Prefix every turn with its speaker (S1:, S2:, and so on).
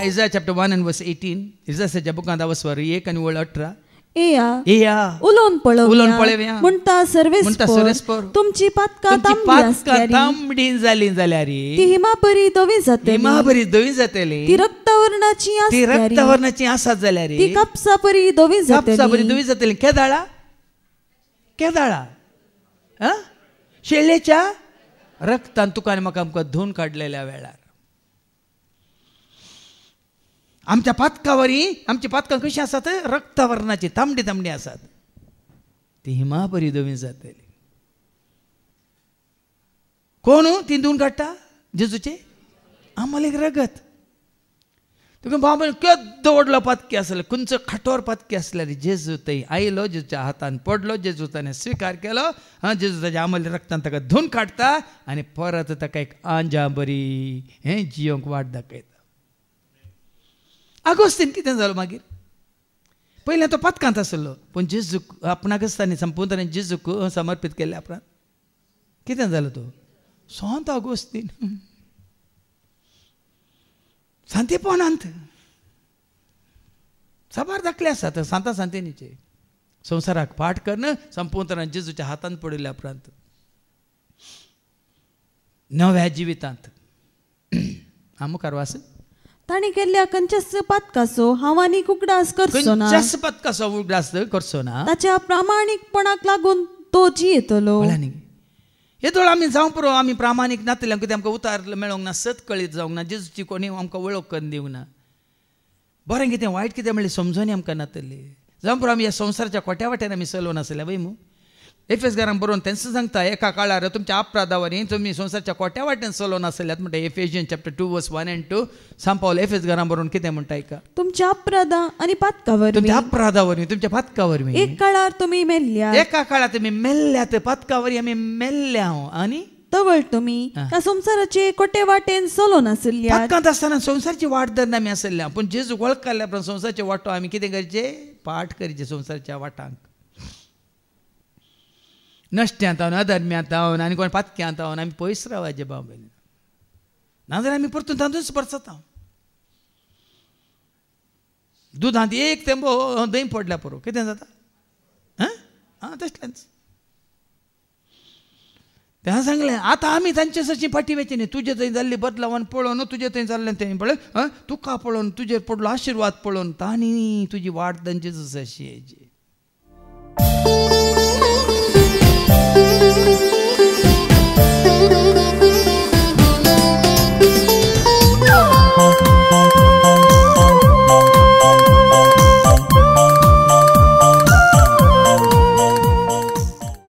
S1: Isaiah chapter 1 and verse 18. इसायाच्या बुकांत वचवर 1 आणि 18.
S2: एया उलोवन पळोवया म्हणटा सर्वेस्पर तुमची पातका
S1: तांबडी जाली जाल्यार
S2: ती हिमा बरी धवी
S1: जातली
S2: ती रक्तवर्णाची
S1: आसात जाल्यार
S2: ती कापसा बरी धवी
S1: जातली केदाळा शेळयेच्या रक्तान तुका आनी म्हाका आमकां धुवन काडलेल्या वेळार आमच्या आमची पातकां कशी आसात रक्तवर्णाची तांबडी आसात ती हिमा बरी धवी जातली कोण ती धुवन काडटा जेजूचे आमले रगत तुका बाबा केदो व्हडलो पातकी आसले खंयचो कठोर पातकी आसल्यार जेजू थंय आयलो जेजूच्या हातान पडलो जेजू ताणें स्विकार केलो जेजू ताच्या आमल्या रक्तान ताका धुवन काडटा आनी परत ताका एक आंजा बरी जियोंक वाट दाखयता आगोस्तीन कितें जालो मागीर पयलें तो पातकांत आसलो पूण जेजूक आपणाक आसतना संपूर्ण जेजूक समर्पीत केल्ल्या उपरांत कितें जालो तो सांत आगोस्तीन सांतेपणांत साबार दाखले आसात सांता सांतेनीचे संवसाराक पाठ करून संपूर्ण जेजूच्या हातान पडिल्ल्या उपरांत नव्या जिवितांत मुखार वास
S2: ताणी केल्ल्या खंयच्याच पातकाचो हांव आनीक उगडास करचो ना
S1: खंयच्याच पातकाचो उगडास करचो ना
S2: ताच्या प्रामाणीकपणाक लागून तो जियेतलो
S1: येदोळ आमी जावं पुरो आमी प्रामाणीक नातल्यांक कितें आमकां उतार मेळोंक ना सत कळीत जावंक ना जेजूची कोणी आमकां वळख करून दिवंक ना बरें कितें वायट कितें म्हणलें समजोनी आमकां नातली जावं पुरो आमी ह्या संवसाराच्या कोट्या वाट्यान आमी चलोवन आसल्या वय मू एफेसकारांक बरोवन तेंच सांगता एका काळार तुमच्या अपराधावरी तुमी संवसाराच्या कोट्या वाट्यान चलोवन आसल्यात म्हणटा एफेसियन चॅप्टर 2 वर्स 1 and 2 सांत पावल एफेसकारांक बरोवन कितें म्हणटा ऐका
S2: तुमच्या अपराधा आनी पातकावरवी
S1: तुमच्या अपराधावरवी तुमच्या पातकावरवी
S2: एक काळार तुमी मेल्ल्या
S1: एका काळार तुमी मेल्ल्यात पातकावरवी आमी मेल्ल्या आनी
S2: तवळ तुमी ह्या संवसाराचे कोटे वाटेन चलोवन आसल्या
S1: पातकांत आसतना संवसाराची वाट धरून आमी आसल्या पूण जेजू वळख काडल्या उपरांत संवसाराचे वाटो आमी कितें करचे पाठ करचे संवसाराच्या वाटांक नश्ट्यांत हांव अधर्म्यांत हांव आनी कोण पातक्यांत हांव आमी पयस रावचे बाबा नाजाल्यार आमी परतून तांदूच परसता दुदांत एक तेंबो दही पडल्या पुरो कितें जाता तसलेंच तें सांगलें आतां आमी तांचे सशी फाटी वेची न्ही तुजे थंय जाल्ली बदलावन पळोवन तुजे थंय जाल्लें तें पळय तुका पळोवन तुजेर पडलो आशिर्वाद पळोवन तांणी तुजी वाट तांचे जशी हेजी